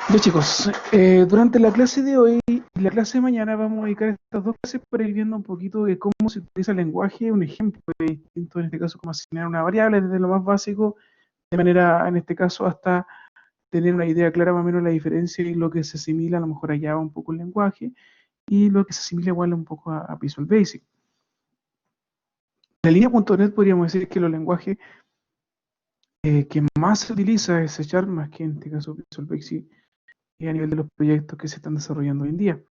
Ya chicos, durante la clase de hoy y la clase de mañana vamos a dedicar estas dos clases para ir viendo un poquito de cómo se utiliza el lenguaje, un ejemplo de distinto, en este caso, cómo asignar una variable desde lo más básico, de manera, en este caso, hasta tener una idea clara más o menos de la diferencia y lo que se asimila a lo mejor allá un poco el lenguaje y lo que se asimila igual un poco a Visual Basic. La línea.net podríamos decir que los lenguajes que más se utiliza es C Sharp, más que en este caso Visual Basic, a nivel de los proyectos que se están desarrollando hoy en día.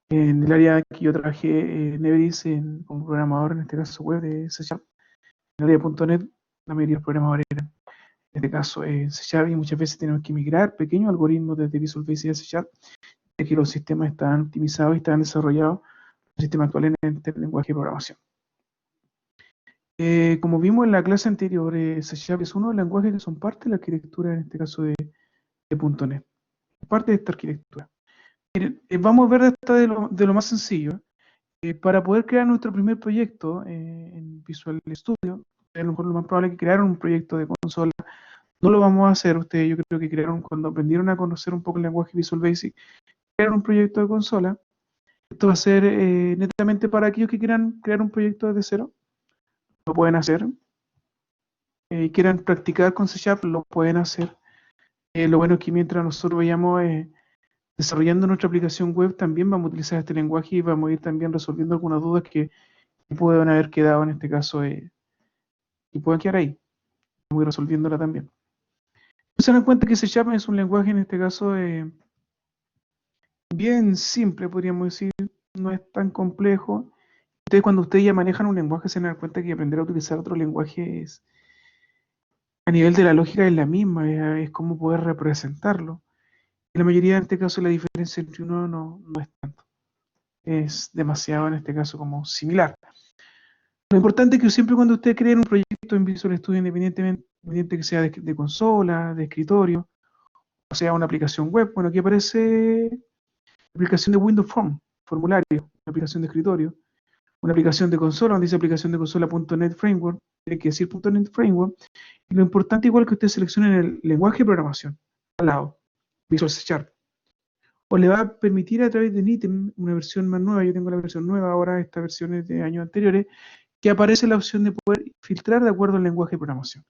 En el área que yo trabajé en Everis como programador, en este caso web de C Sharp, en el área de punto .NET, la mayoría de los programadores eran, en este caso, C Sharp, y muchas veces tenemos que migrar pequeños algoritmos desde Visual Basic a C Sharp, ya que los sistemas están optimizados y están desarrollados, los sistemas actuales en este lenguaje de programación. Como vimos en la clase anterior, C Sharp es uno de los lenguajes que son parte de la arquitectura, en este caso de punto .NET, parte de esta arquitectura. Miren, vamos a ver de lo más sencillo. Para poder crear nuestro primer proyecto en Visual Studio, a lo mejor lo más probable es que crearon un proyecto de consola. No lo vamos a hacer ustedes, yo creo que crearon cuando aprendieron a conocer un poco el lenguaje Visual Basic, crearon un proyecto de consola. Esto va a ser netamente para aquellos que quieran crear un proyecto desde cero, lo pueden hacer. Quieran practicar con C Sharp, lo pueden hacer. Lo bueno es que mientras nosotros vayamos desarrollando nuestra aplicación web, también vamos a utilizar este lenguaje y vamos a ir también resolviendo algunas dudas que pueden haber quedado en este caso y pueden quedar ahí. Vamos a ir resolviéndola también. Se dan cuenta que C Sharp es un lenguaje en este caso bien simple, podríamos decir, no es tan complejo. Entonces, cuando ustedes ya manejan un lenguaje, se dan cuenta que aprender a utilizar otro lenguaje a nivel de la lógica es la misma, es como poder representarlo. En la mayoría, en este caso, la diferencia entre uno no es tanto. Es demasiado, en este caso, como similar. Lo importante es que siempre cuando ustedes creen un proyecto en Visual Studio, independiente que sea de consola, de escritorio, o sea, una aplicación web, bueno, aquí aparece la aplicación de Windows Form, formulario, una aplicación de escritorio, una aplicación de consola, donde dice aplicación de consola.NET Framework, tiene que decir .NET Framework, y lo importante igual que ustedes seleccionen el lenguaje de programación, al lado, Visual C Sharp, o le va a permitir a través de NITEM, una versión más nueva, yo tengo la versión nueva ahora, esta versión es de años anteriores, que aparece la opción de poder filtrar de acuerdo al lenguaje de programación.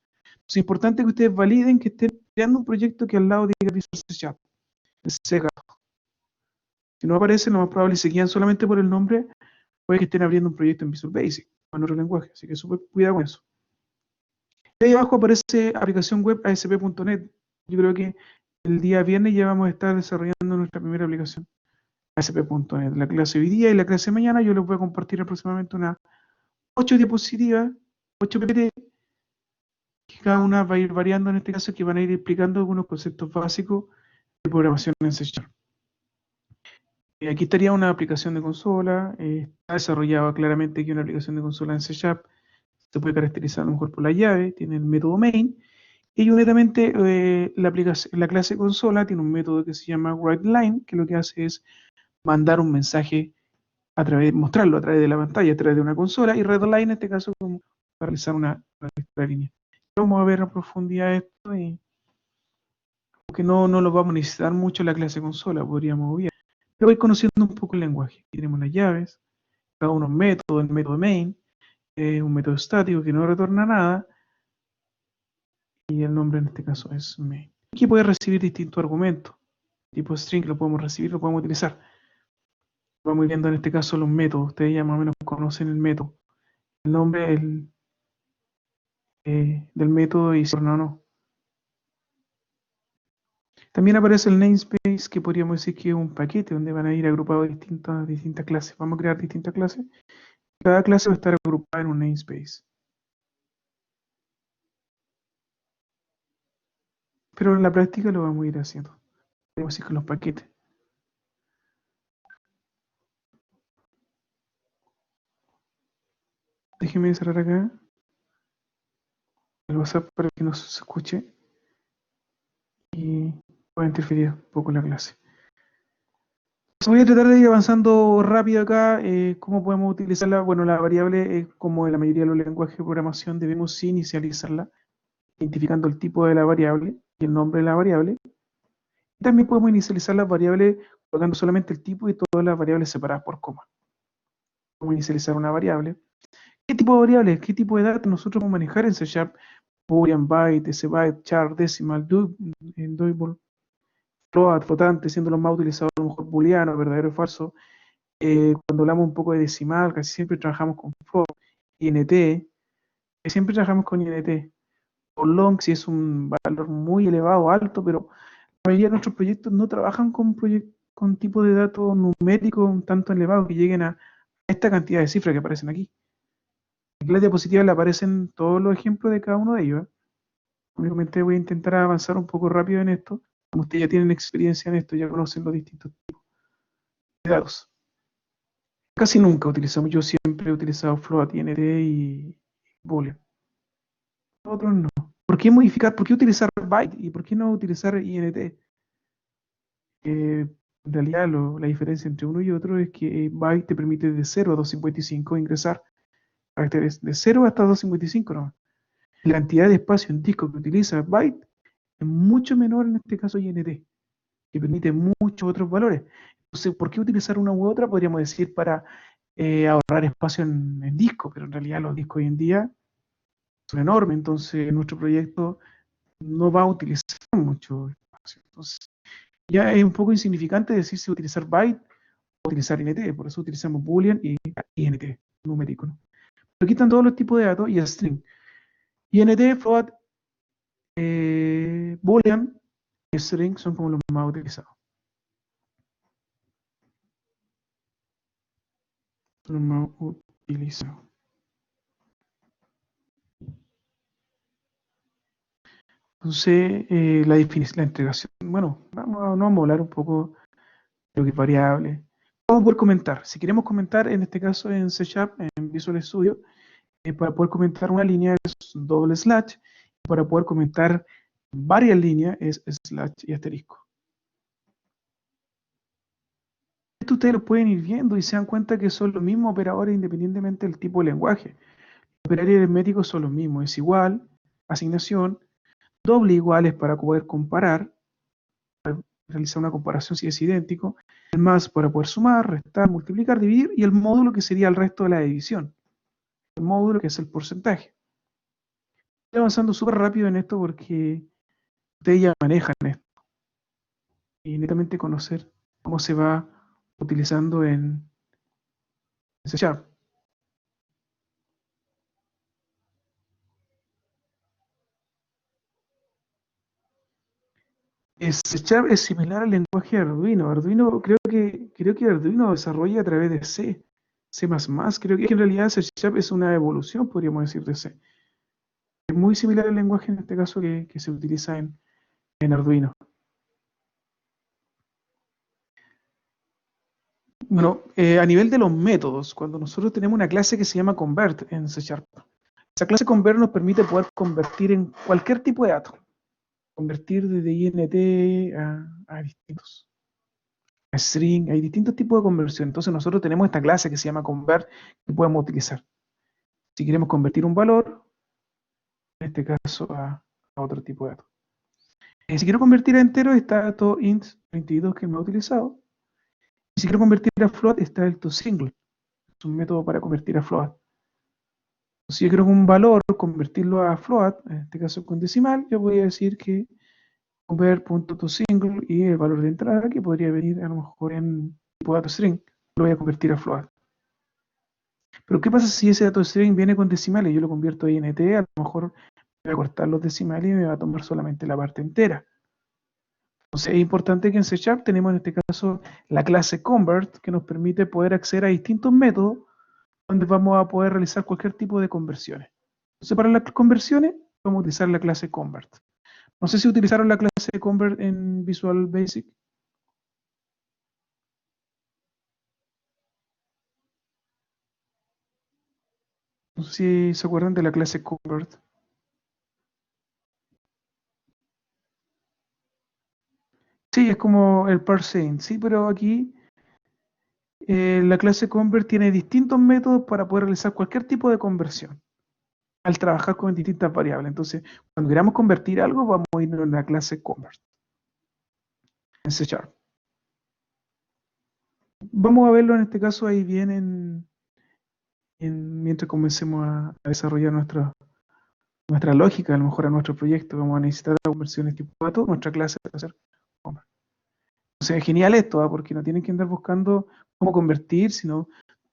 Es importante que ustedes validen que estén creando un proyecto que al lado diga Visual C Sharp, el C. Si no aparece, lo más probable es que se guían solamente por el nombre, puede que estén abriendo un proyecto en Visual Basic o en otro lenguaje, así que súper cuidado con eso. Y ahí abajo aparece aplicación web ASP.NET. Yo creo que el día viernes ya vamos a estar desarrollando nuestra primera aplicación ASP.NET. La clase hoy día y la clase de mañana yo les voy a compartir aproximadamente unas 8 diapositivas, 8 PPT, que cada una va a ir variando en este caso, que van a ir explicando algunos conceptos básicos de programación en C Sharp. Aquí estaría una aplicación de consola, está desarrollada claramente aquí una aplicación de consola en C Sharp, se puede caracterizar a lo mejor por la llave, tiene el método main, y netamente la clase consola tiene un método que se llama WriteLine, que lo que hace es mandar un mensaje mostrarlo a través de la pantalla, a través de una consola, y readline en este caso como para realizar una línea. Vamos a ver a profundidad esto, y aunque no lo vamos a necesitar mucho en la clase consola, podríamos obviar. Pero voy conociendo un poco el lenguaje. Aquí tenemos las llaves, cada uno método, el método main, un método estático que no retorna nada, y el nombre en este caso es main. Aquí puede recibir distintos argumentos, tipo string, lo podemos recibir, lo podemos utilizar. Vamos viendo en este caso los métodos, ustedes ya más o menos conocen el método, el nombre del método y si no, no. También aparece el namespace, que podríamos decir que es un paquete donde van a ir agrupados distintas clases. Vamos a crear distintas clases. Cada clase va a estar agrupada en un namespace. Pero en la práctica lo vamos a ir haciendo. Podemos decir con los paquetes. Déjenme cerrar acá el WhatsApp para que no se escuche y pueda interferir un poco en la clase. Voy a tratar de ir avanzando rápido acá. ¿Cómo podemos utilizarla? Bueno, la variable, como en la mayoría de los lenguajes de programación, debemos inicializarla, identificando el tipo de la variable y el nombre de la variable. También podemos inicializar las variables colocando solamente el tipo y todas las variables separadas por coma. Podemos inicializar una variable. ¿Qué tipo de variables? ¿Qué tipo de datos nosotros podemos manejar en C Sharp? Boolean, byte, sbyte, char, decimal, double, float, flotante, siendo los más utilizados a lo mejor booleano, verdadero o falso. Cuando hablamos un poco de decimal, casi siempre trabajamos con float, int, siempre trabajamos con int. O long si es un valor muy elevado, alto, pero la mayoría de nuestros proyectos no trabajan con tipos de datos numéricos un tanto elevados que lleguen a esta cantidad de cifras que aparecen aquí. Aquí en la diapositiva le aparecen todos los ejemplos de cada uno de ellos. Únicamente voy a intentar avanzar un poco rápido en esto. Como ustedes ya tienen experiencia en esto, ya conocen los distintos tipos de datos. Casi nunca utilizamos, yo siempre he utilizado float, int y boolean. Otros no. ¿Por qué modificar? ¿Por qué utilizar byte? ¿Y por qué no utilizar int? En realidad la diferencia entre uno y otro es que byte te permite de 0 a 255 ingresar caracteres de 0 hasta 255, ¿no? La cantidad de espacio en disco que utiliza byte es mucho menor en este caso int, que permite muchos otros valores. Entonces, ¿por qué utilizar una u otra? Podríamos decir para ahorrar espacio en disco, pero en realidad los discos hoy en día son enormes, entonces nuestro proyecto no va a utilizar mucho espacio. Entonces, ya es un poco insignificante decir si utilizar byte o utilizar int, por eso utilizamos boolean y int, numérico, ¿no? Pero aquí están todos los tipos de datos y string. Int, float, boolean y string son como los más utilizados. Son los más utilizados. Entonces, la definición, la integración. Bueno, no vamos a hablar un poco de lo que es variable. Vamos a poder comentar. Si queremos comentar, en este caso en C Sharp, en Visual Studio, para poder comentar una línea es doble slash. Para poder comentar varias líneas es slash y asterisco. Esto ustedes lo pueden ir viendo y se dan cuenta que son los mismos operadores independientemente del tipo de lenguaje. Los operadores aritméticos son los mismos. Es igual, asignación, doble igual es para poder comparar, realizar una comparación si es idéntico, el más para poder sumar, restar, multiplicar, dividir, y el módulo que sería el resto de la división. El módulo que es el porcentaje. Estoy avanzando súper rápido en esto porque ustedes ya manejan esto. Y netamente conocer cómo se va utilizando en C Sharp. C Sharp es similar al lenguaje Arduino. Creo que Arduino desarrolla a través de C, C++. Creo que en realidad C Sharp es una evolución, podríamos decir, de C. Es muy similar al lenguaje en este caso que se utiliza en Arduino. Bueno, a nivel de los métodos, cuando nosotros tenemos una clase que se llama convert en C Sharp, esa clase convert nos permite poder convertir en cualquier tipo de dato, convertir desde int a distintos, a string, hay distintos tipos de conversión. Entonces nosotros tenemos esta clase que se llama convert que podemos utilizar. Si queremos convertir un valor, en este caso a otro tipo de dato. Si quiero convertir a entero, está dato int 32 que me ha utilizado. Y si quiero convertir a float, está el toSingle. Es un método para convertir a float. Si yo quiero un valor, convertirlo a float, en este caso con decimal, yo voy a decir que convert.toSingle y el valor de entrada, que podría venir a lo mejor en tipo dato string, lo voy a convertir a float. Pero ¿qué pasa si ese dato string viene con decimales? Yo lo convierto a int, a lo mejor voy a cortar los decimales y me va a tomar solamente la parte entera. Entonces es importante que en C Sharp tenemos en este caso la clase convert que nos permite poder acceder a distintos métodos donde vamos a poder realizar cualquier tipo de conversiones. Entonces para las conversiones vamos a utilizar la clase convert. No sé si utilizaron la clase convert en Visual Basic. No sé si se acuerdan de la clase convert. Sí, es como el parsing, sí, pero aquí la clase convert tiene distintos métodos para poder realizar cualquier tipo de conversión al trabajar con distintas variables. Entonces, cuando queramos convertir algo, vamos a ir a la clase convert. en C Sharp. Vamos a verlo en este caso ahí bien mientras comencemos a desarrollar nuestra lógica, a lo mejor a nuestro proyecto. Vamos a necesitar conversiones tipo dato, nuestra clase va a ser Convert. Entonces es genial esto, porque no tienen que andar buscando cómo convertir, sino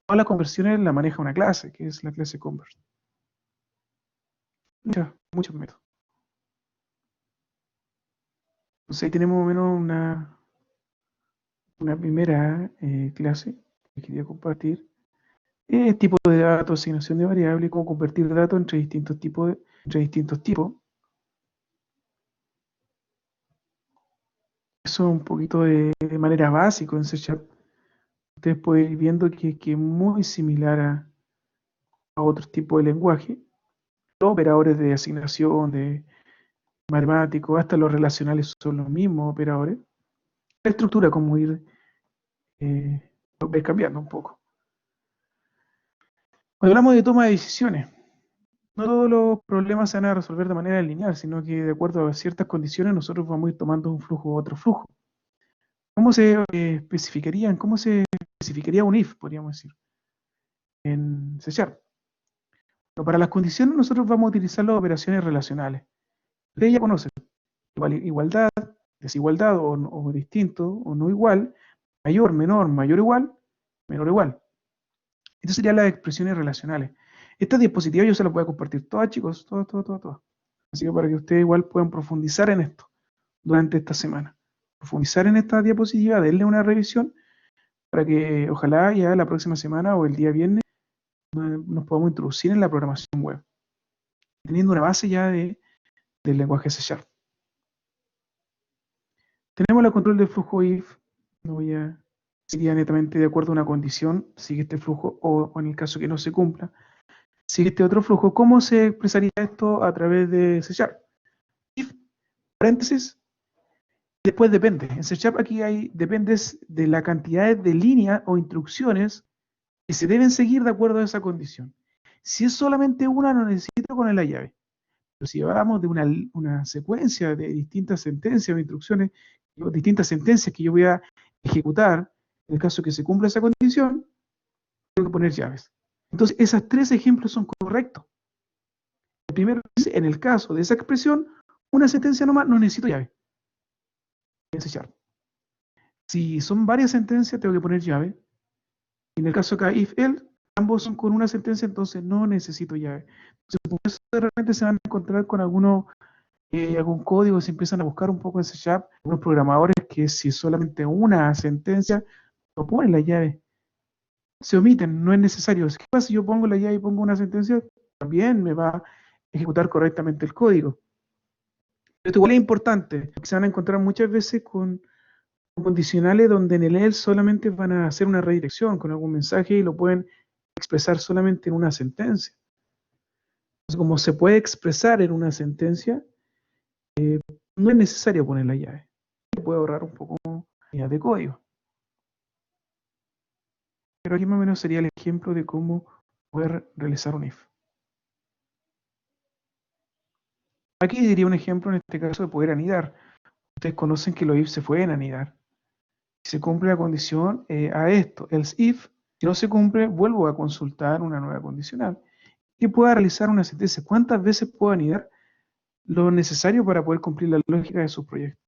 todas las conversiones las maneja una clase, que es la clase Convert. Muchos métodos. Entonces ahí tenemos más o menos una primera clase que quería compartir. Tipo de datos, asignación de variables, cómo convertir datos entre distintos tipos. Eso un poquito de manera básica en C Sharp. Ustedes pueden ir viendo que es muy similar a otros tipos de lenguaje. Los operadores de asignación, de matemáticos, hasta los relacionales son los mismos operadores. La estructura, como ir cambiando un poco. Cuando hablamos de toma de decisiones, no todos los problemas se van a resolver de manera lineal, sino que de acuerdo a ciertas condiciones nosotros vamos a ir tomando un flujo u otro flujo. ¿Cómo se cómo se especificaría un if, podríamos decir, en C Sharp? Pero para las condiciones nosotros vamos a utilizar las operaciones relacionales. Ustedes ya conocen igualdad, desigualdad o distinto o no igual, mayor, menor, mayor, igual, menor, igual. Estas serían las expresiones relacionales. Estas diapositivas yo se las voy a compartir todas, chicos, todas. Así que para que ustedes igual puedan profundizar en esto durante esta semana. Profundizar en esta diapositiva, denle una revisión para que ojalá ya la próxima semana o el día viernes nos podamos introducir en la programación web, teniendo una base ya del lenguaje C Sharp. Tenemos el control del flujo if, sería netamente de acuerdo a una condición, sigue este flujo, o en el caso que no se cumpla, sigue este otro flujo. ¿Cómo se expresaría esto a través de C Sharp? If, paréntesis, después depende. En C Sharp aquí dependes de la cantidad de líneas o instrucciones que se deben seguir de acuerdo a esa condición. Si es solamente una, no necesito poner la llave. Pero si hablamos de una secuencia de distintas sentencias o instrucciones, distintas sentencias que yo voy a ejecutar, en el caso que se cumpla esa condición, tengo que poner llaves. Entonces, esos tres ejemplos son correctos. El primero dice, en el caso de esa expresión, una sentencia nomás, no necesito llave. Si son varias sentencias, tengo que poner llave. En el caso acá, if, else, ambos son con una sentencia, entonces no necesito llave. Entonces, por eso de repente se van a encontrar con algún código, se empiezan a buscar un poco en C Sharp, algunos programadores que si es solamente una sentencia, no ponen la llave. Se omiten, no es necesario. ¿Qué pasa si yo pongo la llave y pongo una sentencia? También me va a ejecutar correctamente el código. Esto igual es importante, porque se van a encontrar muchas veces con condicionales donde en el else solamente van a hacer una redirección con algún mensaje y lo pueden expresar solamente en una sentencia. Entonces, como se puede expresar en una sentencia, no es necesario poner la llave. Se puede ahorrar un poco de código. Pero aquí más o menos sería el ejemplo de cómo poder realizar un if. Aquí diría un ejemplo en este caso de poder anidar. Ustedes conocen que los if se pueden anidar. Si se cumple la condición a esto, else if, si no se cumple, vuelvo a consultar una nueva condicional y pueda realizar una sentencia. ¿Cuántas veces puedo anidar? Lo necesario para poder cumplir la lógica de sus proyectos.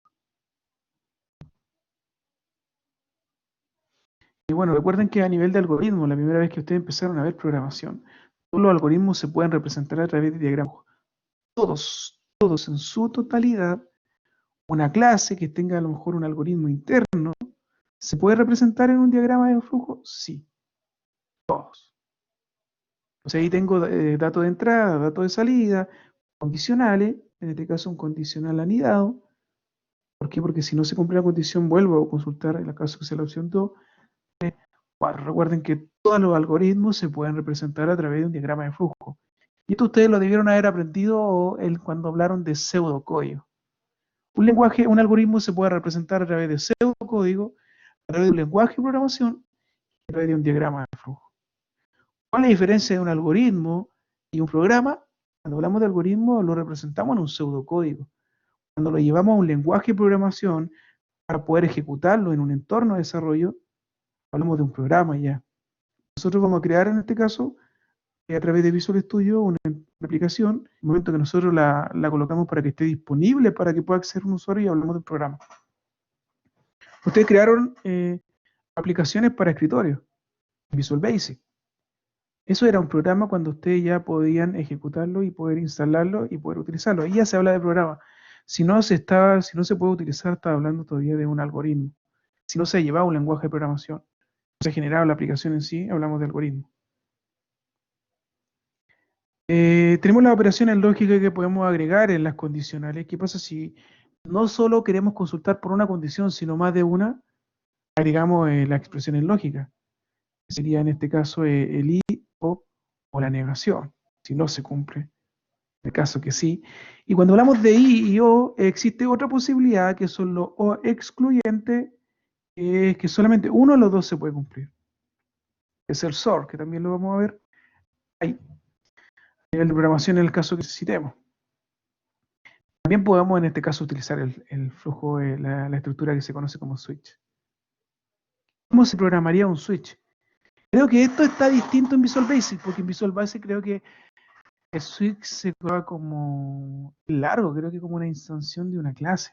Y bueno, recuerden que a nivel de algoritmo, la primera vez que ustedes empezaron a ver programación, todos los algoritmos se pueden representar a través de diagramas. Todos en su totalidad. Una clase que tenga a lo mejor un algoritmo interno, ¿se puede representar en un diagrama de flujo? Sí, todos. O sea, ahí tengo datos de entrada, datos de salida, condicionales, en este caso un condicional anidado. ¿Por qué? Porque si no se cumple la condición, vuelvo a consultar en el caso que sea la opción 2. 4. Recuerden que todos los algoritmos se pueden representar a través de un diagrama de flujo. Y esto ustedes lo debieron haber aprendido cuando hablaron de pseudocódigo. Un algoritmo se puede representar a través de pseudocódigo, a través de un lenguaje de programación, a través de un diagrama de flujo. ¿Cuál es la diferencia de un algoritmo y un programa? Cuando hablamos de algoritmo lo representamos en un pseudocódigo. Cuando lo llevamos a un lenguaje de programación, para poder ejecutarlo en un entorno de desarrollo, hablamos de un programa ya. Nosotros vamos a crear en este caso, a través de Visual Studio, una aplicación. En el momento que nosotros la colocamos para que esté disponible, para que pueda acceder un usuario, y hablamos del programa. Ustedes crearon aplicaciones para escritorio, Visual Basic. Eso era un programa cuando ustedes ya podían ejecutarlo y poder instalarlo y poder utilizarlo. Ahí ya se habla de programa. Si no se puede utilizar, está hablando todavía de un algoritmo. Si no se ha llevado un lenguaje de programación, no se ha generado la aplicación en sí, hablamos de algoritmo. Tenemos las operaciones lógicas que podemos agregar en las condicionales. ¿Qué pasa si no solo queremos consultar por una condición, sino más de una? Agregamos las expresiones lógicas. Sería en este caso el i o la negación, si no se cumple. En el caso que sí. Y cuando hablamos de i y o, existe otra posibilidad que son los o excluyentes, que solamente uno de los dos se puede cumplir. Es el SOR, que también lo vamos a ver ahí. A nivel de programación en el caso que necesitemos. También podemos en este caso utilizar el flujo, la estructura que se conoce como switch. ¿Cómo se programaría un switch? Creo que esto está distinto en Visual Basic, porque en Visual Basic creo que el switch se coloca como largo, creo que como una instanción de una clase.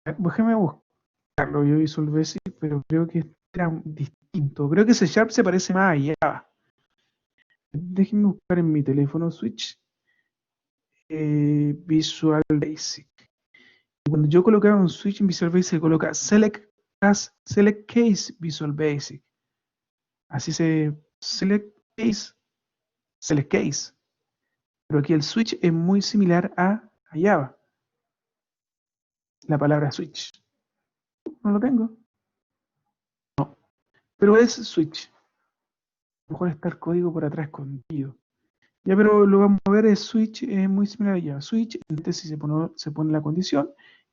Déjame buscarlo, yo Visual Basic, pero creo que era distinto. Creo que C# se parece más a Java. Déjenme buscar en mi teléfono switch. Visual Basic. Y cuando yo colocaba un switch en Visual Basic, se coloca select case Visual Basic. Así se select case. Pero aquí el switch es muy similar a Java. La palabra switch. No lo tengo. Pero es switch. A lo mejor está el código por atrás escondido. Ya, pero lo vamos a ver, es switch, es muy similar a Java. Switch, entonces si se pone la condición,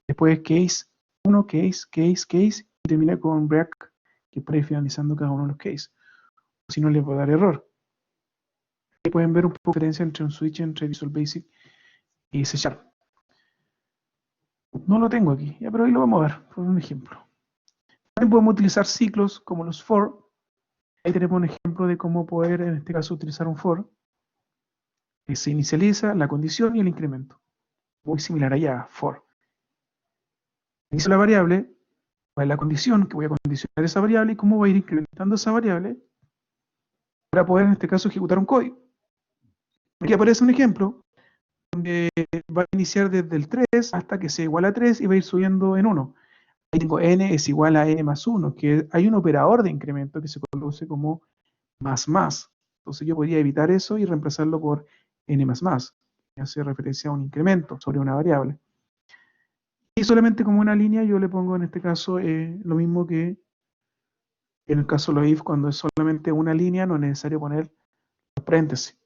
después case 1, case, y termina con break, que para ir finalizando cada uno de los cases. Si no, le puede dar error. Ahí pueden ver un poco de diferencia entre un switch, entre Visual Basic y C#. No lo tengo aquí, ya, pero ahí lo vamos a ver, por un ejemplo. También podemos utilizar ciclos como los for. Ahí tenemos un ejemplo de cómo poder, en este caso, utilizar un for. Que se inicializa la condición y el incremento. Muy similar allá, for. Inicio la variable, cuál es la condición, que voy a condicionar esa variable y cómo voy a ir incrementando esa variable para poder, en este caso, ejecutar un código. Aquí aparece un ejemplo donde va a iniciar desde el 3 hasta que sea igual a 3 y va a ir subiendo en 1. Ahí tengo n es igual a n más 1, que hay un operador de incremento que se conoce como más. Entonces yo podría evitar eso y reemplazarlo por n más, que hace referencia a un incremento sobre una variable. Y solamente como una línea yo le pongo en este caso lo mismo que en el caso de los if, cuando es solamente una línea no es necesario poner los paréntesis.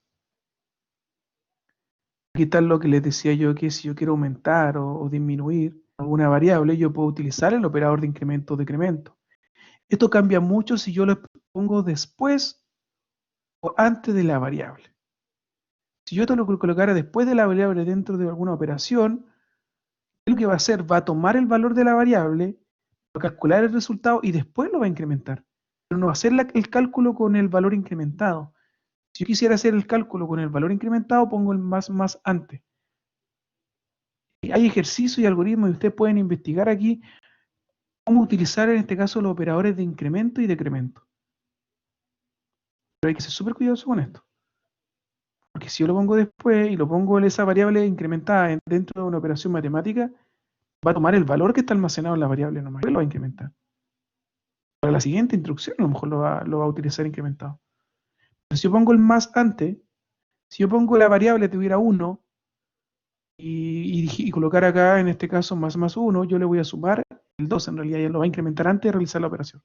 Aquí está lo que les decía yo, que si yo quiero aumentar o disminuir alguna variable, yo puedo utilizar el operador de incremento o decremento. Esto cambia mucho si yo lo pongo después o antes de la variable. Si yo esto lo colocara después de la variable dentro de alguna operación, lo que va a hacer, va a tomar el valor de la variable, va a calcular el resultado y después lo va a incrementar. Pero no va a hacer el cálculo con el valor incrementado. Si yo quisiera hacer el cálculo con el valor incrementado, pongo el más antes. Y hay ejercicios y algoritmos y ustedes pueden investigar aquí cómo utilizar en este caso los operadores de incremento y decremento. Pero hay que ser súper cuidadoso con esto. Porque si yo lo pongo después y lo pongo en esa variable incrementada dentro de una operación matemática, va a tomar el valor que está almacenado en la variable nomás y lo va a incrementar. Para la siguiente instrucción a lo mejor lo va a utilizar incrementado. Pero si yo pongo el más antes, si yo pongo la variable tuviera 1 y colocar acá en este caso más 1, yo le voy a sumar el 2, en realidad ya lo va a incrementar antes de realizar la operación.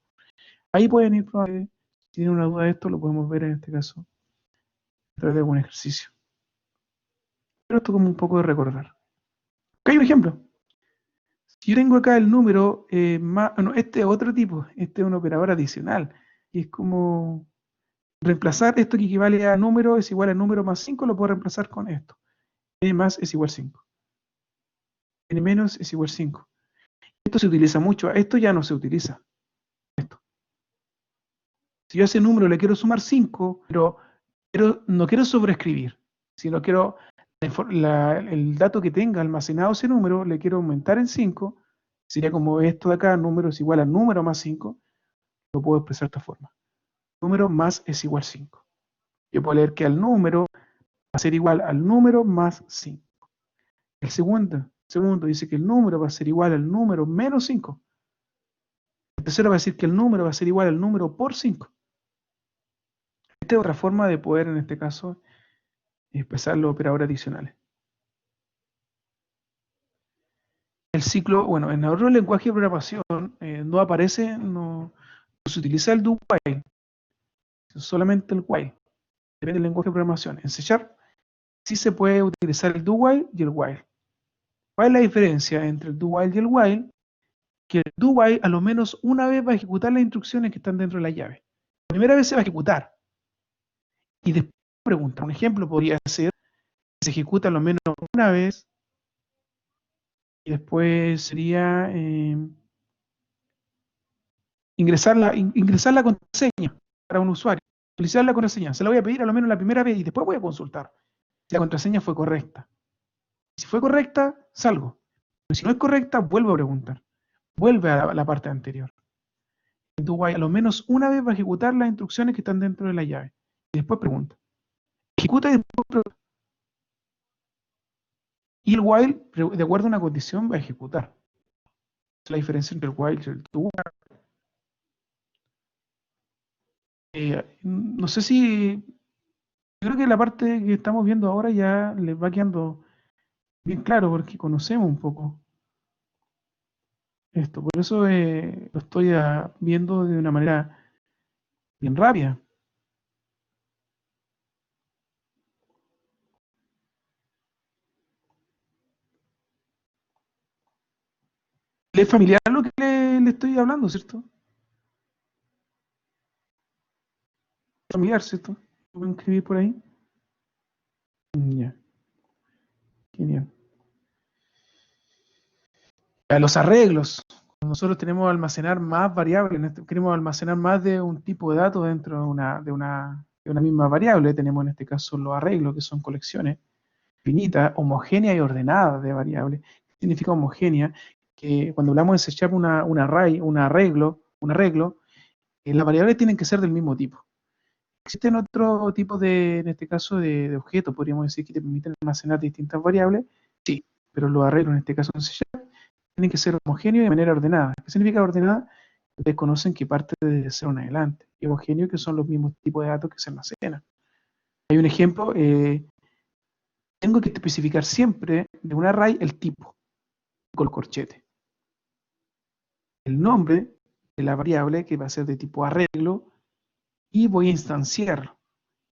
Ahí pueden ir, si tienen una duda de esto, lo podemos ver en este caso a través de algún ejercicio. Pero esto como un poco de recordar. Acá hay un ejemplo. Si yo tengo acá el número, este es otro tipo, este es un operador adicional. Y es como reemplazar esto que equivale a número es igual a número más 5, lo puedo reemplazar con esto. N más es igual a 5. N menos es igual a 5. Esto Esto se utiliza mucho, esto ya no se utiliza. Esto. Si yo a ese número le quiero sumar 5, pero no quiero sobreescribir, sino quiero el dato que tenga almacenado ese número, le quiero aumentar en 5, sería como esto de acá, número es igual al número más 5, lo puedo expresar de esta forma. Número más es igual a 5. Yo puedo leer que al número va a ser igual al número más 5. El segundo dice que el número va a ser igual al número menos 5. El tercero va a decir que el número va a ser igual al número por 5. Esta es otra forma de poder, en este caso, expresar los operadores adicionales. El ciclo, bueno, en otro lenguaje de programación no aparece, no se utiliza el do while, solamente el while. Depende del lenguaje de programación. En C# sí se puede utilizar el do while y el while. ¿Cuál es la diferencia entre el do while y el while? Que el do while a lo menos una vez va a ejecutar las instrucciones que están dentro de la llave. La primera vez se va a ejecutar y después pregunta. Un ejemplo podría ser que se ejecuta a lo menos una vez y después sería ingresar la contraseña para un usuario. Utilizar la contraseña. Se la voy a pedir a lo menos la primera vez y después voy a consultar si la contraseña fue correcta. Si fue correcta, salgo. Pero si no es correcta, vuelvo a preguntar. Vuelve a la parte anterior. El do while a lo menos una vez va a ejecutar las instrucciones que están dentro de la llave. Y después pregunta. Ejecuta y después pregunta. Y el while, de acuerdo a una condición, va a ejecutar. Esa es la diferencia entre el while y el do while. No sé si... Yo creo que la parte que estamos viendo ahora ya les va quedando bien claro porque conocemos un poco esto. Por eso lo estoy viendo de una manera bien rápida. ¿Le es familiar lo que le estoy hablando, cierto? Familiar, ¿cierto? ¿Lo pueden escribir por ahí? Ya, genial. Los arreglos. Nosotros tenemos que almacenar más variables, queremos almacenar más de un tipo de datos dentro de una misma variable. Tenemos en este caso los arreglos, que son colecciones finitas, homogéneas y ordenadas de variables. ¿Qué significa homogénea? Que cuando hablamos de C# un array, un arreglo, las variables tienen que ser del mismo tipo. ¿Existen otro tipo en este caso, de objetos, podríamos decir, que te permiten almacenar distintas variables? Sí, pero los arreglos, en este caso en C# tienen que ser homogéneos y de manera ordenada. ¿Qué significa ordenada? Ustedes conocen que parte de 0 en adelante. Y homogéneo, que son los mismos tipos de datos que se almacenan. Hay un ejemplo, tengo que especificar siempre de un array el tipo, con el corchete. El nombre de la variable, que va a ser de tipo arreglo, y voy a instanciarlo.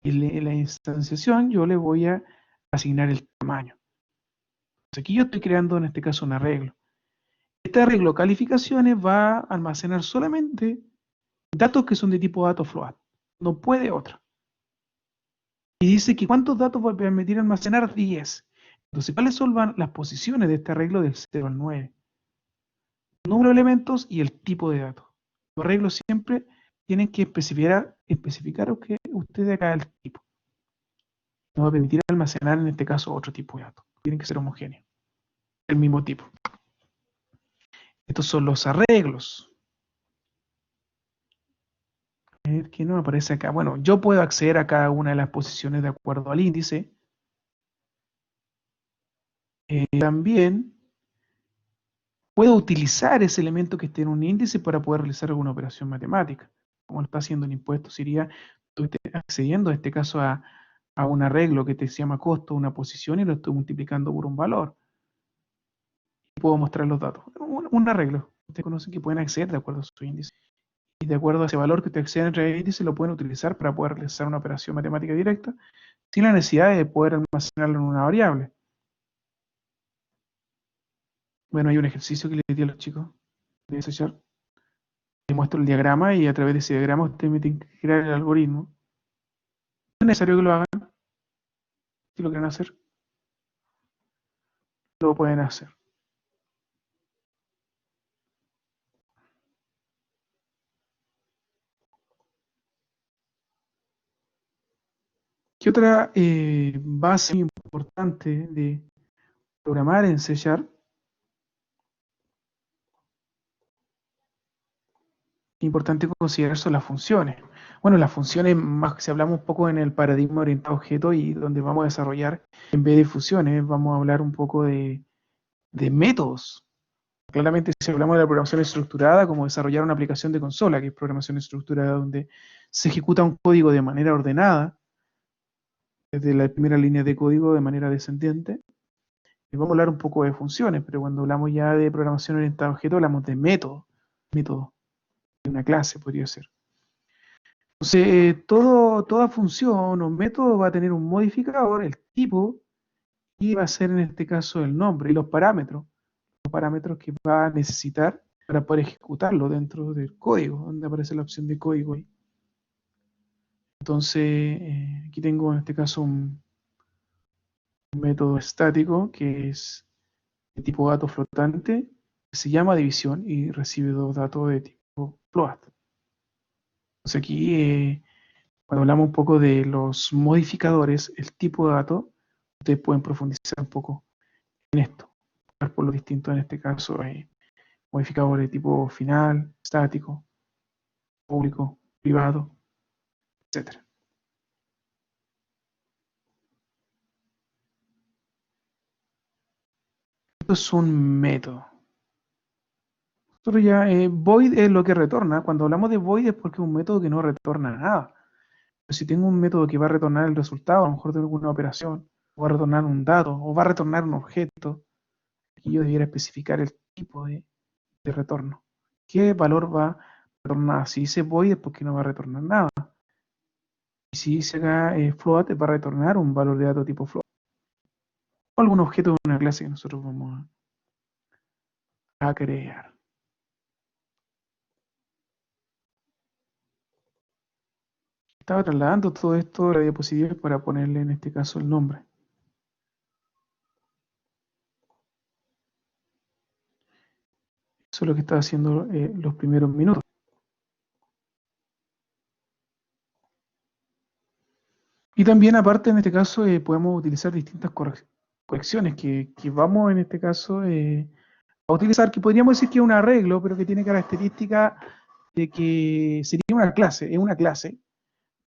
En la instanciación yo le voy a asignar el tamaño. Entonces aquí yo estoy creando en este caso un arreglo. Este arreglo calificaciones va a almacenar solamente datos que son de tipo dato float. No puede otra. Y dice que cuántos datos va a permitir almacenar 10. Entonces, ¿cuáles son las posiciones de este arreglo del 0 al 9? El número de elementos y el tipo de datos. Los arreglos siempre tienen que especificar que usted acá el tipo. No va a permitir almacenar en este caso otro tipo de datos. Tienen que ser homogéneos. El mismo tipo. Estos son los arreglos. A ver qué nos aparece acá. Bueno, yo puedo acceder a cada una de las posiciones de acuerdo al índice. También puedo utilizar ese elemento que esté en un índice para poder realizar alguna operación matemática. Como lo está haciendo en impuestos, sería estoy accediendo en este caso a un arreglo que se llama costo, una posición, y lo estoy multiplicando por un valor. Y puedo mostrar los datos. Un arreglo. Ustedes conocen que pueden acceder de acuerdo a su índice. Y de acuerdo a ese valor que ustedes acceden entre el índice, lo pueden utilizar para poder realizar una operación matemática directa sin la necesidad de poder almacenarlo en una variable. Bueno, hay un ejercicio que les di a los chicos de desechar. Les muestro el diagrama y a través de ese diagrama ustedes me tienen que crear el algoritmo. No es necesario que lo hagan. Si lo quieren hacer, lo pueden hacer. ¿Qué otra base importante de programar en C Sharp? Importante considerar son las funciones. Bueno, las funciones, más si hablamos un poco en el paradigma orientado a objetos y donde vamos a desarrollar, en vez de funciones, vamos a hablar un poco de métodos. Claramente, si hablamos de la programación estructurada, como desarrollar una aplicación de consola, que es programación estructurada, donde se ejecuta un código de manera ordenada, desde la primera línea de código de manera descendiente. Y vamos a hablar un poco de funciones, pero cuando hablamos ya de programación orientada a objetos, hablamos de método de una clase podría ser. Entonces, toda función o método va a tener un modificador, el tipo, y va a ser en este caso el nombre y los parámetros que va a necesitar para poder ejecutarlo dentro del código, donde aparece la opción de código ahí. Entonces, aquí tengo en este caso un método estático que es de tipo dato flotante, que se llama división y recibe dos datos de tipo float. Entonces aquí, cuando hablamos un poco de los modificadores, el tipo de dato, ustedes pueden profundizar un poco en esto, por lo distinto en este caso, modificadores de tipo final, estático, público, privado, etcétera. Esto es un método. Nosotros ya, void es lo que retorna. Cuando hablamos de void es porque es un método que no retorna nada. Pero si tengo un método que va a retornar el resultado, a lo mejor de alguna operación, o va a retornar un dato, o va a retornar un objeto, aquí yo debiera especificar el tipo de retorno. ¿Qué valor va a retornar? Si dice void es porque no va a retornar nada. Y si dice acá float, va a retornar un valor de dato tipo float. O algún objeto de una clase que nosotros vamos a crear. Estaba trasladando todo esto a la diapositiva para ponerle en este caso el nombre. Eso es lo que estaba haciendo los primeros minutos. Y también aparte en este caso podemos utilizar distintas correcciones que vamos en este caso a utilizar, que podríamos decir que es un arreglo, pero que tiene característica de que sería una clase,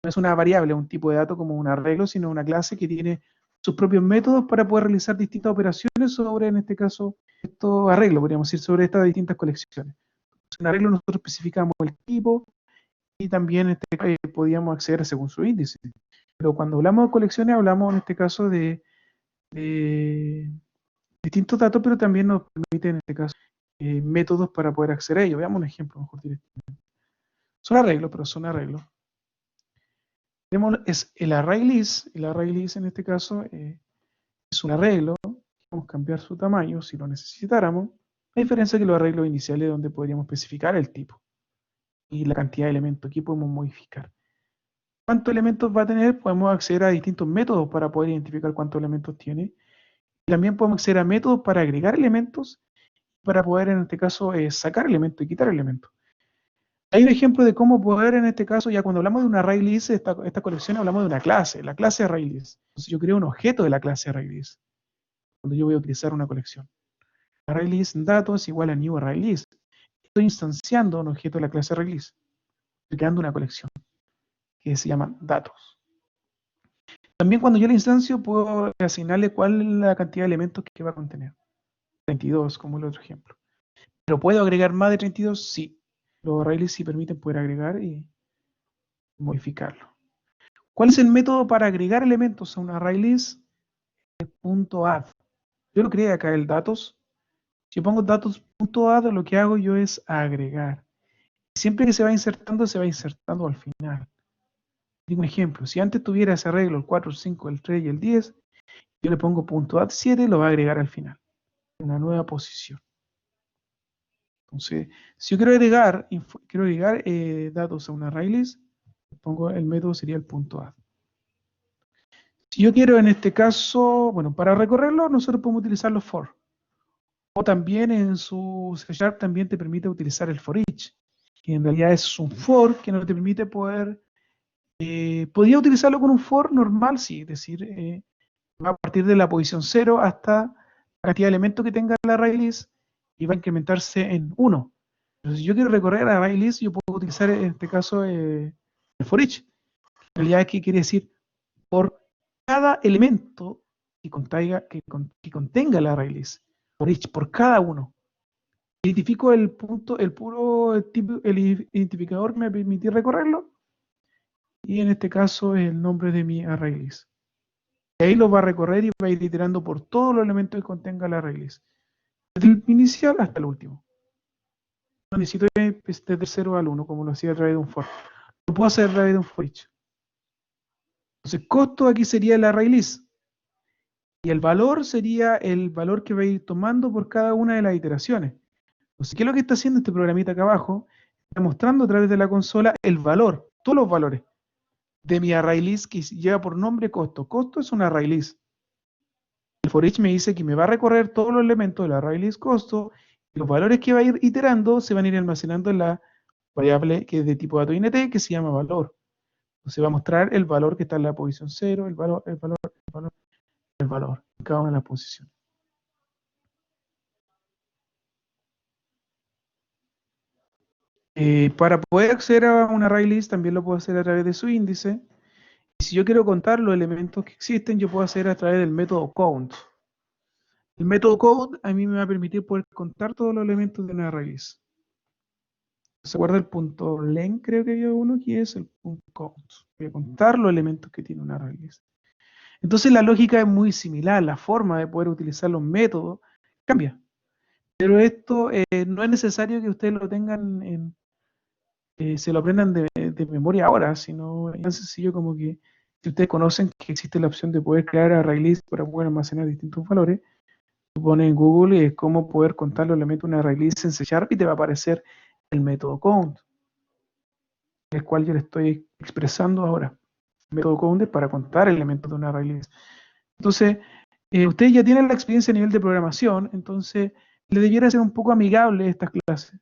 no es una variable, un tipo de dato como un arreglo, sino una clase que tiene sus propios métodos para poder realizar distintas operaciones sobre, en este caso, estos arreglos, podríamos decir, sobre estas distintas colecciones. En arreglo nosotros especificamos el tipo y también podíamos acceder según su índice. Pero cuando hablamos de colecciones, hablamos en este caso de distintos datos, pero también nos permite en este caso métodos para poder acceder a ellos. Veamos un ejemplo mejor directamente. Son arreglos, pero son arreglos. Tenemos es el array list. El array list en este caso es un arreglo. Podemos cambiar su tamaño si lo necesitáramos. A diferencia que los arreglos iniciales donde podríamos especificar el tipo y la cantidad de elementos. Aquí podemos modificar. ¿Cuántos elementos va a tener? Podemos acceder a distintos métodos para poder identificar cuántos elementos tiene. También podemos acceder a métodos para agregar elementos, para poder en este caso sacar elementos y quitar elementos. Hay un ejemplo de cómo poder en este caso, ya cuando hablamos de una array list, esta colección hablamos de una clase, la clase array list. Entonces yo creo un objeto de la clase array list, cuando yo voy a utilizar una colección. Array list datos igual a new array list. Estoy instanciando un objeto de la clase array list, estoy creando una colección que se llama datos. También cuando yo la instancio puedo asignarle cuál es la cantidad de elementos que va a contener. 32 como el otro ejemplo. ¿Pero puedo agregar más de 32? Sí. Los arrays sí permiten poder agregar y modificarlo. ¿Cuál es el método para agregar elementos a un array list? .add. Yo lo creé acá el datos. Si yo pongo datos.add, lo que hago yo es agregar. Siempre que se va insertando al final. Digo un ejemplo. Si antes tuviera ese arreglo, el 4, el 5, el 3 y el 10, yo le pongo .add 7 y lo va a agregar al final. Una nueva posición. Entonces, si yo quiero agregar datos a una array list, pongo el método sería el .add. Si yo quiero en este caso, bueno, para recorrerlo nosotros podemos utilizar los for. O también en su C# también te permite utilizar el for each, que en realidad es un for que nos te permite poder ¿Podría utilizarlo con un for normal? Sí, es decir, va a partir de la posición 0 hasta la cantidad de elementos que tenga el array list y va a incrementarse en 1. Pero si yo quiero recorrer el array list, yo puedo utilizar en este caso el for each. En realidad, ¿qué quiere decir? Por cada elemento que contenga el array list, for each, por cada uno. Identifico el punto, el puro tipo, el identificador que me permite recorrerlo, y en este caso es el nombre de mi array list. Y ahí lo va a recorrer y va a ir iterando por todos los elementos que contenga el array list, desde el inicial hasta el último. No necesito ir desde el 0 al 1, como lo hacía a través de un for. Lo puedo hacer a través de un for each. Entonces, costo aquí sería el array list. Y el valor sería el valor que va a ir tomando por cada una de las iteraciones. Entonces, ¿qué es lo que está haciendo este programita acá abajo? Está mostrando a través de la consola el valor, todos los valores de mi array list que lleva por nombre costo. Costo es un array list. El for each me dice que me va a recorrer todos los elementos del array list costo, y los valores que va a ir iterando se van a ir almacenando en la variable que es de tipo dato int, que se llama valor. Entonces va a mostrar el valor que está en la posición 0, el valor, el valor, el valor, el valor en cada una de las posiciones. Para poder acceder a un array list también lo puedo hacer a través de su índice. Y si yo quiero contar los elementos que existen, yo puedo hacer a través del método count. El método count a mí me va a permitir poder contar todos los elementos de un array list. ¿Se acuerda el punto len? Creo que había uno que es el punto count. Voy a contar los elementos que tiene un array list. Entonces la lógica es muy similar, la forma de poder utilizar los métodos cambia. Pero esto no es necesario que ustedes lo tengan se lo aprendan de memoria ahora, sino es tan sencillo como que si ustedes conocen que existe la opción de poder crear array list para poder almacenar distintos valores, tú pones en Google cómo poder contar los elementos de un array list en C# y te va a aparecer el método count, el cual yo le estoy expresando ahora. El método count es para contar elementos de un array list. Entonces, ustedes ya tienen la experiencia a nivel de programación, entonces le debiera ser un poco amigable estas clases.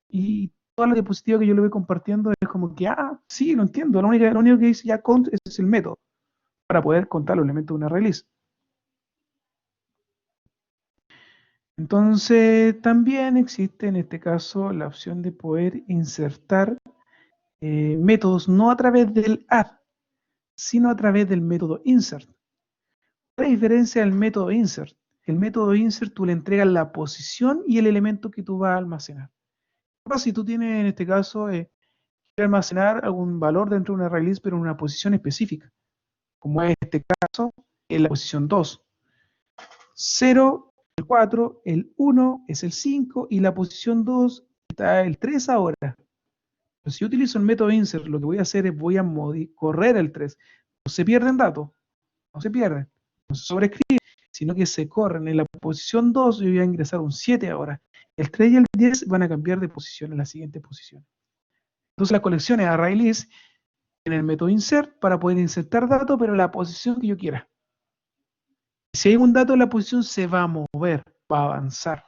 Y toda la diapositiva que yo le voy compartiendo es como que, sí, lo entiendo. Lo único que dice ya count es el método para poder contar los elementos de una array list. Entonces, también existe en este caso la opción de poder insertar métodos no a través del add, sino a través del método insert. La diferencia del método insert. El método insert tú le entregas la posición y el elemento que tú vas a almacenar. Si tú tienes en este caso almacenar algún valor dentro de una array list, pero en una posición específica, como es este caso, en la posición 2. 0, el 4, el 1 es el 5 y la posición 2 está el 3 ahora. Pero si yo utilizo el método insert, lo que voy a hacer es voy a correr el 3. No se pierden datos, no se pierden, no se sobreescriben, sino que se corren. En la posición 2 yo voy a ingresar un 7 ahora. El 3 y el 10 van a cambiar de posición en la siguiente posición. Entonces la colección es array list en el método insert para poder insertar datos, pero en la posición que yo quiera. Si hay un dato en la posición, se va a mover, va a avanzar.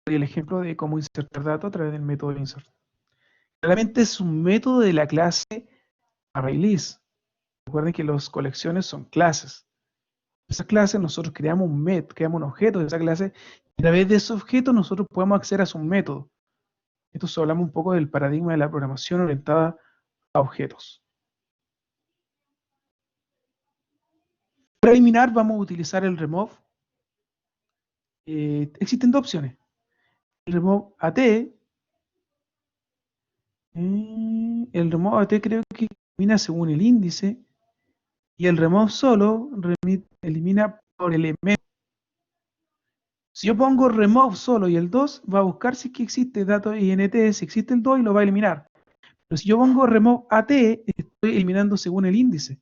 Y el ejemplo de cómo insertar datos a través del método insert. Claramente es un método de la clase ArrayList. Recuerden que las colecciones son clases. Esas clases nosotros creamos creamos un objeto de esa clase, y a través de ese objeto nosotros podemos acceder a su método. Esto hablamos un poco del paradigma de la programación orientada a objetos. Para eliminar vamos a utilizar el remove. Existen dos opciones. El remove AT. El remove AT creo que elimina según el índice. Y el remove solo elimina por elemento. Si yo pongo remove solo y el 2, va a buscar si es que existe dato int, si existe el 2 y lo va a eliminar. Pero si yo pongo remove AT, estoy eliminando según el índice.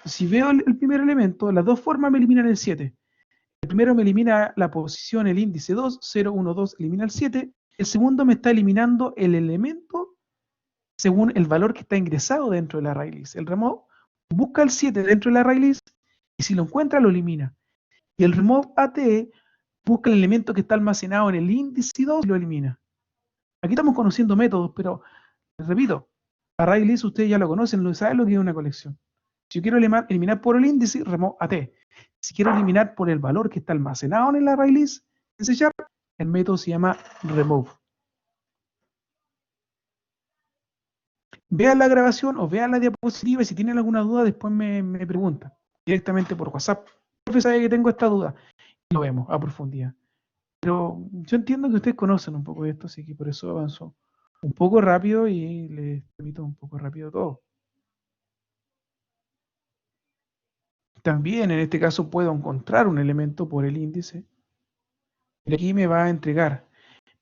Si veo el primer elemento, las dos formas me eliminan el 7. El primero me elimina la posición, el índice 2, 0, 1, 2, elimina el 7. El segundo me está eliminando el elemento según el valor que está ingresado dentro de la array list. El remove busca el 7 dentro de la array list y si lo encuentra lo elimina. Y el remove AT busca el elemento que está almacenado en el índice 2 y lo elimina. Aquí estamos conociendo métodos, pero Repito, array list ustedes ya lo conocen, lo saben lo que es una colección. Si yo quiero eliminar por el índice, remove at. Si quiero eliminar por el valor que está almacenado en el array list, en C#, el método se llama remove. Vean la grabación o vean la diapositiva y si tienen alguna duda después me preguntan directamente por WhatsApp. Profe, sabe que tengo esta duda. Y lo vemos a profundidad. Pero yo entiendo que ustedes conocen un poco de esto, así que por eso avanzo un poco rápido y les permito un poco rápido todo. También en este caso puedo encontrar un elemento por el índice. Y aquí me va a entregar.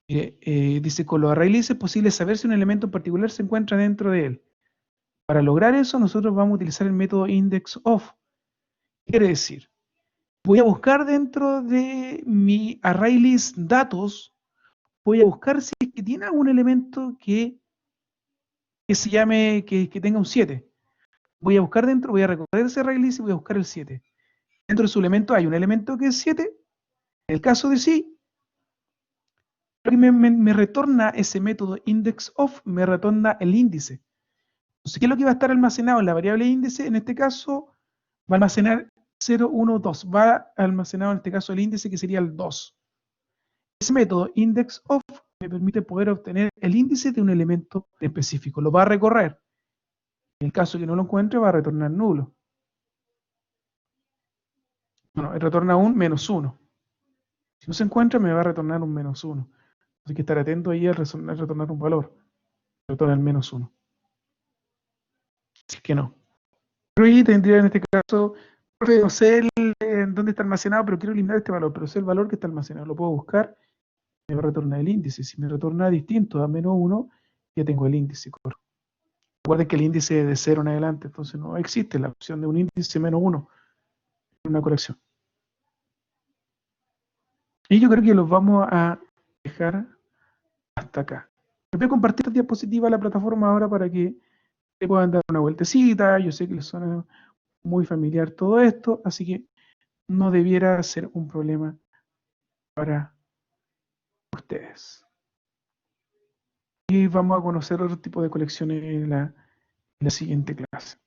Dice, con los array lists es posible saber si un elemento en particular se encuentra dentro de él. Para lograr eso, nosotros vamos a utilizar el método indexOf. Quiere decir, voy a buscar dentro de mi array list datos, voy a buscar si es que tiene algún elemento que se llame, que tenga un 7. Voy a buscar dentro, voy a recorrer ese array list y voy a buscar el 7. Dentro de su elemento hay un elemento que es 7. En el caso de sí, lo que me retorna ese método indexOf, me retorna el índice. Entonces, ¿qué es lo que va a estar almacenado en la variable índice? En este caso, va a almacenar 0, 1, 2. Va almacenado en este caso el índice que sería el 2. Ese método indexOf me permite poder obtener el índice de un elemento específico. Lo va a recorrer. En el caso que no lo encuentre, va a retornar nulo. Bueno, retorna un -1. Si no se encuentra, me va a retornar un -1. Hay que estar atento ahí al retornar un valor. Retorna el -1. Si es que no. Pero ahí tendría en este caso, no sé dónde está almacenado, pero quiero eliminar este valor, pero sé el valor que está almacenado. Lo puedo buscar, me va a retornar el índice. Si me retorna distinto a -1, ya tengo el índice. Recuerden que el índice es de 0 en adelante, entonces no existe la opción de un índice -1 en una colección. Y yo creo que los vamos a dejar hasta acá. Les voy a compartir esta diapositiva a la plataforma ahora para que le puedan dar una vueltecita. Yo sé que les suena muy familiar todo esto, así que no debiera ser un problema para ustedes. Y vamos a conocer otro tipo de colecciones en la siguiente clase.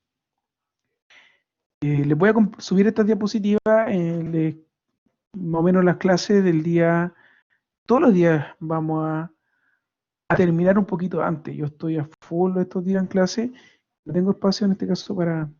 Les voy a subir esta diapositiva más o menos las clases del día. Todos los días vamos a terminar un poquito antes. Yo estoy a full estos días en clase. No tengo espacio en este caso para